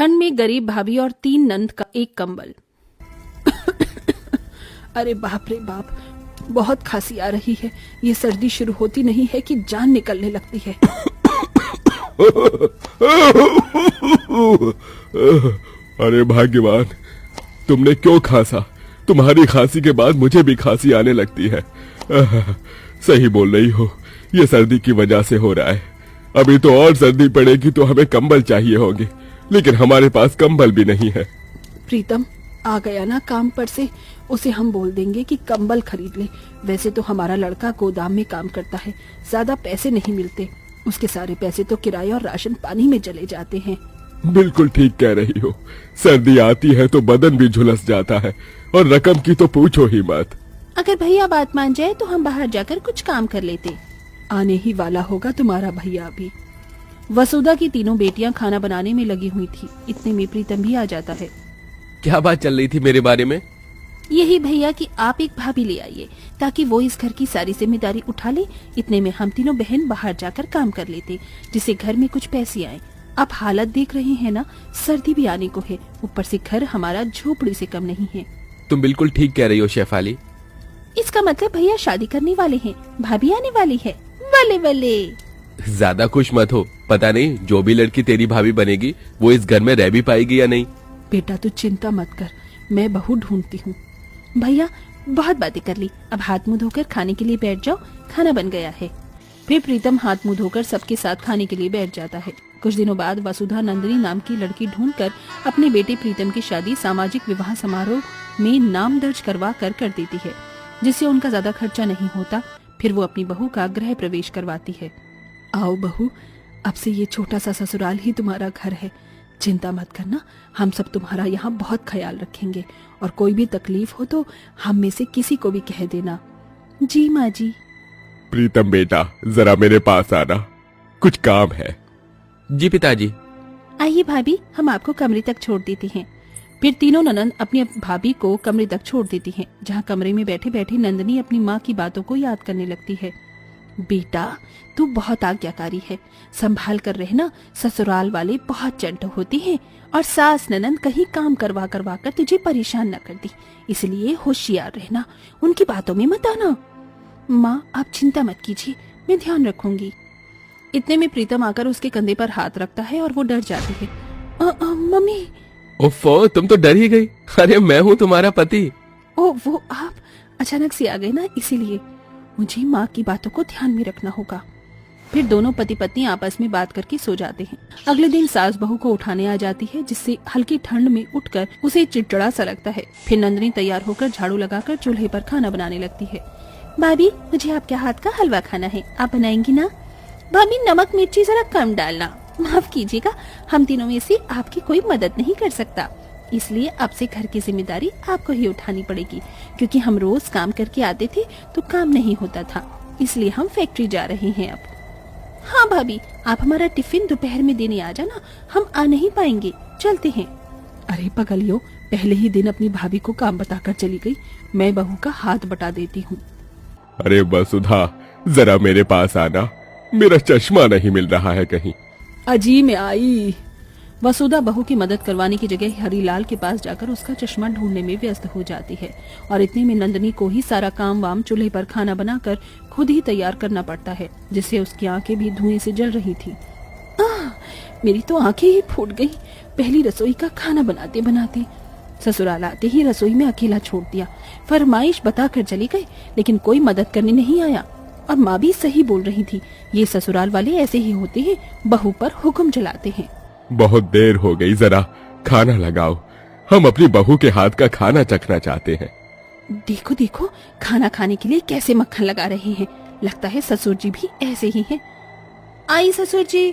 ठंड में गरीब भाभी और 3 नंद का एक कंबल। अरे बाप रे बाप, बहुत खांसी आ रही है। ये सर्दी शुरू होती नहीं है कि जान निकलने लगती है। अरे भाग्यवान, तुमने क्यों खांसा? तुम्हारी खांसी के बाद मुझे भी खांसी आने लगती है। सही बोल रही हो, ये सर्दी की वजह से हो रहा है। अभी तो और सर्दी पड़ेगी तो हमें कंबल चाहिए होंगे, लेकिन हमारे पास कंबल भी नहीं है। प्रीतम आ गया ना काम पर से, उसे हम बोल देंगे कि कंबल खरीद ले। वैसे तो हमारा लड़का गोदाम में काम करता है, ज्यादा पैसे नहीं मिलते। उसके सारे पैसे तो किराए और राशन पानी में चले जाते हैं। बिल्कुल ठीक कह रही हो। सर्दी आती है तो बदन भी झुलस जाता है, और रकम की तो पूछो ही मत। अगर भैया बात मान जाए तो हम बाहर जाकर कुछ काम कर लेते। आने ही वाला होगा तुम्हारा भैया अभी। वसुधा की तीनों बेटियां खाना बनाने में लगी हुई थी। इतने में प्रीतम भी आ जाता है। क्या बात चल रही थी मेरे बारे में? यही भैया कि आप एक भाभी ले आइए ताकि वो इस घर की सारी जिम्मेदारी उठा ले। इतने में हम तीनों बहन बाहर जाकर काम कर लेते, जिससे घर में कुछ पैसे आए। आप हालत देख रहे हैं ना, सर्दी भी आने को है, ऊपर से घर हमारा झोपड़ी से कम नहीं है। तुम बिल्कुल ठीक कह रही हो शेफाली। इसका मतलब भैया शादी करने वाले हैं, भाभी आने वाली है। वाले वाले। ज्यादा खुश मत हो, पता नहीं जो भी लड़की तेरी भाभी बनेगी वो इस घर में रह भी पाएगी या नहीं। बेटा तू चिंता मत कर, मैं बहू ढूंढती हूँ। भैया बहुत बातें कर ली, अब हाथ मुंह धोकर खाने के लिए बैठ जाओ, खाना बन गया है। फिर प्रीतम हाथ मुंह धोकर सबके साथ खाने के लिए बैठ जाता है। कुछ दिनों बाद वसुधा नंदिनी नाम की लड़की ढूंढकर अपने बेटे प्रीतम की शादी सामाजिक विवाह समारोह में नाम दर्ज करवा कर देती है, जिससे उनका ज्यादा खर्चा नहीं होता। फिर वो अपनी बहू का गृह प्रवेश करवाती है। आओ बहू, अब से ये छोटा सा ससुराल ही तुम्हारा घर है। चिंता मत करना, हम सब तुम्हारा यहाँ बहुत ख्याल रखेंगे, और कोई भी तकलीफ हो तो हम में से किसी को भी कह देना। जी माँ जी। प्रीतम बेटा, जरा मेरे पास आना, कुछ काम है। जी पिताजी। आइए भाभी, हम आपको कमरे तक छोड़ देते हैं। फिर तीनों ननद अपनी भाभी को कमरे तक छोड़ देती हैं, जहाँ कमरे में बैठे बैठे नंदिनी अपनी माँ की बातों को याद करने लगती है। बेटा तू बहुत आज्ञाकारी है, संभाल कर रहना। ससुराल वाले बहुत चंट होते हैं, और सास ननद कहीं काम करवा कर तुझे परेशान न कर दी, इसलिए होशियार रहना, उनकी बातों में मत आना। माँ आप चिंता मत कीजिए, मैं ध्यान रखूंगी। इतने में प्रीतम आकर उसके कंधे पर हाथ रखता है और वो डर जाती है। मम्मी। ओफो, तुम तो डर ही गई। अरे मैं हूँ तुम्हारा पति। ओ वो आप अचानक से आ गए ना, इसीलिए मुझे माँ की बातों को ध्यान में रखना होगा। फिर दोनों पति पत्नी आपस में बात करके सो जाते हैं। अगले दिन सास बहू को उठाने आ जाती है, जिससे हल्की ठंड में उठकर उसे चिड़चिड़ा सा लगता है। फिर नंदिनी तैयार होकर झाड़ू लगाकर चूल्हे पर खाना बनाने लगती है। भाभी मुझे आपके हाथ का हलवा खाना है, आप बनाएंगी ना? भाभी नमक मिर्ची जरा कम डालना, माफ कीजिएगा, हम तीनों में से आपकी कोई मदद नहीं कर सकता, इसलिए अब से घर की जिम्मेदारी आपको ही उठानी पड़ेगी। क्योंकि हम रोज काम करके आते थे तो काम नहीं होता था, इसलिए हम फैक्ट्री जा रहे हैं अब। हाँ भाभी, आप हमारा टिफिन दोपहर में देने आ जाना, हम आ नहीं पाएंगे, चलते हैं। अरे पगलियो, पहले ही दिन अपनी भाभी को काम बताकर चली गई, मैं बहू का हाथ बटा देती हूँ। अरे वसुधा, जरा मेरे पास आना, मेरा चश्मा नहीं मिल रहा है कहीं। अजी मैं आई। वसुधा बहू की मदद करवाने की जगह हरीलाल के पास जाकर उसका चश्मा ढूंढने में व्यस्त हो जाती है, और इतने में नंदिनी को ही सारा काम वाम चूल्हे पर खाना बनाकर खुद ही तैयार करना पड़ता है, जिससे उसकी आंखें भी धुएं से जल रही थी। मेरी तो आंखें ही फूट गई, पहली रसोई का खाना बनाते बनाते। ससुराल आते ही रसोई में अकेला छोड़ दिया, फरमाइश बताकर चली गई, लेकिन कोई मदद करने नहीं आया। और माँ भी सही बोल रही थी, ये ससुराल वाले ऐसे ही होते हैं, बहू पर हुक्म चलाते हैं। बहुत देर हो गई, जरा खाना लगाओ, हम अपनी बहू के हाथ का खाना चखना चाहते हैं। देखो देखो, खाना खाने के लिए कैसे मक्खन लगा रहे हैं, लगता है ससुर जी भी ऐसे ही हैं। आई ससुर जी।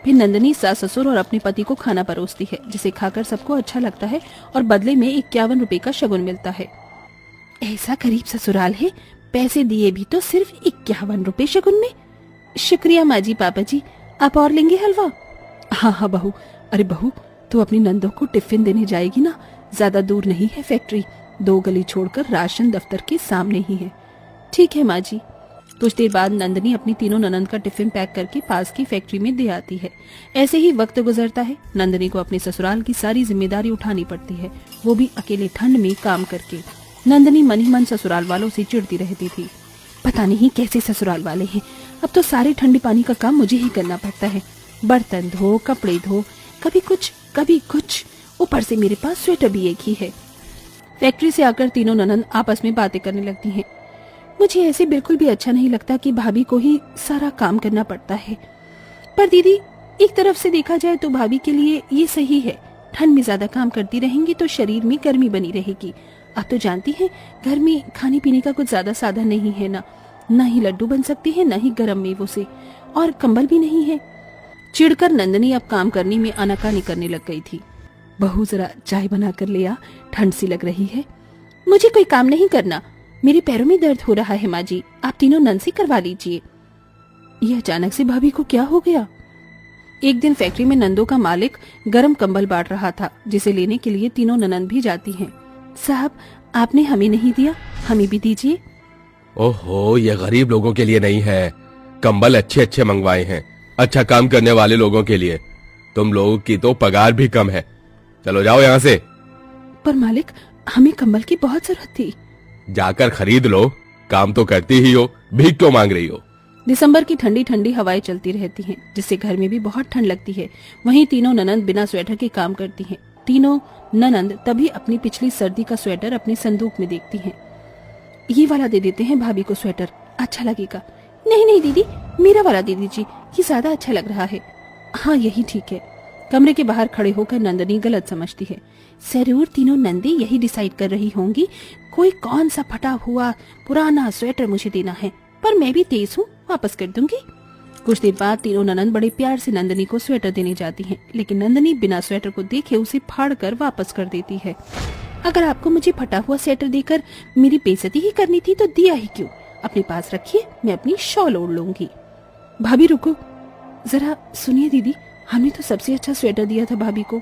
फिर नंदिनी सास ससुर और अपने पति को खाना परोसती है, जिसे खाकर सबको अच्छा लगता है और बदले में 51 रुपए का शगुन मिलता है। ऐसा गरीब ससुराल है, पैसे दिए भी तो सिर्फ 51 रुपए शगुन में। शुक्रिया माँ जी, पापा जी, आप और लेंगे हलवा? हाँ हाँ बहू। अरे बहू, तू अपनी नंदों को टिफिन देने जाएगी ना, ज्यादा दूर नहीं है फैक्ट्री, 2 गली छोड़कर राशन दफ्तर के सामने ही है। ठीक है माँ जी। कुछ देर बाद नंदनी अपनी तीनों ननंद का टिफिन पैक करके पास की फैक्ट्री में दे आती है। ऐसे ही वक्त गुजरता है। नंदनी को अपने ससुराल की सारी जिम्मेदारी उठानी पड़ती है, वो भी अकेले ठंड में काम करके। नंदनी मन ही मन ससुराल वालों से चिढ़ती रहती थी। पता नहीं कैसे ससुराल वाले हैं, अब तो सारे ठंडे पानी का काम मुझे ही करना पड़ता है। बर्तन धो, कपड़े धो, कभी कुछ, ऊपर से मेरे पास स्वेटर भी एक ही है। फैक्ट्री से आकर तीनों ननंद आपस में बातें करने लगती हैं। मुझे ऐसे बिल्कुल भी अच्छा नहीं लगता कि भाभी को ही सारा काम करना पड़ता है। पर दीदी, एक तरफ से देखा जाए तो भाभी के लिए ये सही है। ठंड में ज्यादा काम करती रहेंगी तो शरीर में गर्मी बनी रहेगी। आप तो जानती हैं, घर में खाने पीने का कुछ ज्यादा साधन नहीं है ना ही लड्डू बन सकते हैं, ना ही गर्म मेवों से, और कंबल भी नहीं है। चिढ़कर नंदनी अब काम करने में आनाकानी करने लग गई थी। बहू जरा चाय बना कर ले आ, ठंड सी लग रही है। मुझे कोई काम नहीं करना, मेरे पैरों में दर्द हो रहा है माँ जी, आप तीनों नन से करवा लीजिए। ये अचानक से भाभी को क्या हो गया? एक दिन फैक्ट्री में नंदों का मालिक गरम कंबल बांट रहा था, जिसे लेने के लिए तीनों ननंद भी जाती हैं। साहब, आपने हमें नहीं दिया, हमें भी दीजिए। ओहो, ये गरीब लोगों के लिए नहीं है, कंबल अच्छे अच्छे मंगवाए हैं, अच्छा काम करने वाले लोगों के लिए। तुम लोगों की तो पगार भी कम है, चलो जाओ यहाँ से। पर मालिक, हमें कंबल की बहुत जरूरत थी। जाकर खरीद लो, काम तो करती ही हो, भीख क्यों मांग रही हो? दिसंबर की ठंडी ठंडी हवाएं चलती रहती हैं, जिससे घर में भी बहुत ठंड लगती है। वहीं तीनों ननंद बिना स्वेटर के काम करती हैं। तीनों ननंद तभी अपनी पिछली सर्दी का स्वेटर अपने संदूक में देखती हैं। ये वाला दे देते हैं भाभी को, स्वेटर अच्छा लगेगा। नहीं दीदी, मेरा वाला दे दीजिए, ये ज्यादा अच्छा लग रहा है। हाँ, यही ठीक है। कमरे के बाहर खड़े होकर नंदनी गलत समझती है। जरूर तीनों नंदी यही डिसाइड कर रही होंगी, कोई कौन सा फटा हुआ पुराना स्वेटर मुझे देना है, पर मैं भी तेज हूँ, वापस कर दूंगी। कुछ देर बाद तीनों ननंद बड़े प्यार से नंदनी को स्वेटर देने जाती हैं, लेकिन नंदनी बिना स्वेटर को देखे उसे फाड़ कर वापस कर देती है। अगर आपको मुझे फटा हुआ स्वेटर देकर मेरी बेइज्जती ही करनी थी तो दिया ही क्यों? अपने पास रखिए, मैं अपनी शॉल ओढ़ लूंगी। भाभी रुको, जरा सुनिए दीदी, हमने तो सबसे अच्छा स्वेटर दिया था भाभी को।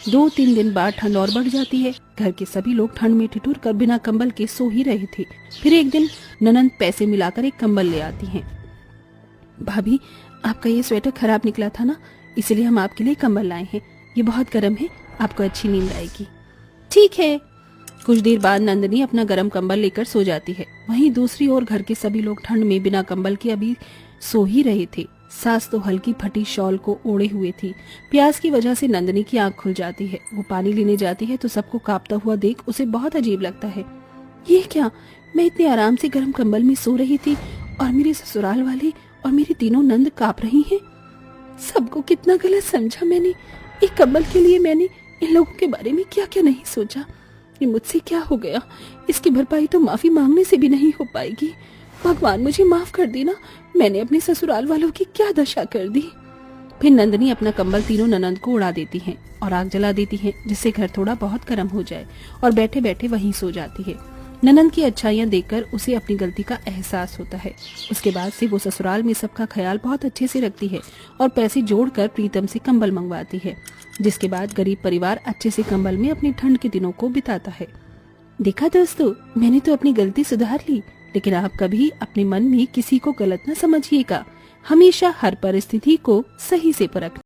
2-3 दिन बाद ठंड और बढ़ जाती है। घर के सभी लोग ठंड में ठिठुर कर बिना कंबल के सो ही रहे थे। फिर एक दिन ननंद पैसे मिलाकर एक कंबल ले आती हैं। भाभी, आपका ये स्वेटर खराब निकला था ना, इसलिए हम आपके लिए कंबल लाए हैं। ये बहुत गर्म है, आपको अच्छी नींद आएगी। ठीक है। कुछ देर बाद नंदनी अपना गर्म कंबल लेकर सो जाती है। वहीं दूसरी ओर घर के सभी लोग ठंड में बिना कंबल के अभी सो ही रहे थे। सास तो हल्की फटी शॉल को ओढ़े हुए थी। प्यास की वजह से नंदनी की आंख खुल जाती है। वो पानी लेने जाती है तो सबको कांपता हुआ देख उसे बहुत अजीब लगता है। ये क्या, मैं इतने आराम से गर्म कंबल में सो रही थी और मेरे ससुराल वाले और मेरी तीनों नंद कांप रही हैं। सबको कितना गलत समझा मैंने। एक कंबल के लिए मैंने इन लोगों के बारे में क्या क्या नहीं सोचा। ये मुझसे क्या हो गया, इसकी भरपाई तो माफी मांगने से भी नहीं हो पाएगी। भगवान मुझे माफ कर देना, मैंने अपने ससुराल वालों की क्या दशा कर दी। फिर नंदनी अपना कंबल तीनों ननंद को उड़ा देती हैं और आग जला देती हैं, जिससे घर थोड़ा बहुत गर्म हो जाए, और बैठे बैठे वहीं सो जाती है। ननंद की अच्छाइयाँ देखकर उसे अपनी गलती का एहसास होता है। उसके बाद से वो ससुराल में सबका ख्याल बहुत अच्छे से रखती है और पैसे जोड़कर प्रीतम से कंबल मंगवाती है, जिसके बाद गरीब परिवार अच्छे से कंबल में अपनी ठंड के दिनों को बिताता है। देखा दोस्तों, मैंने तो अपनी गलती सुधार ली, लेकिन आप कभी अपने मन में किसी को गलत न समझिएगा। हमेशा हर परिस्थिति को सही से परखना।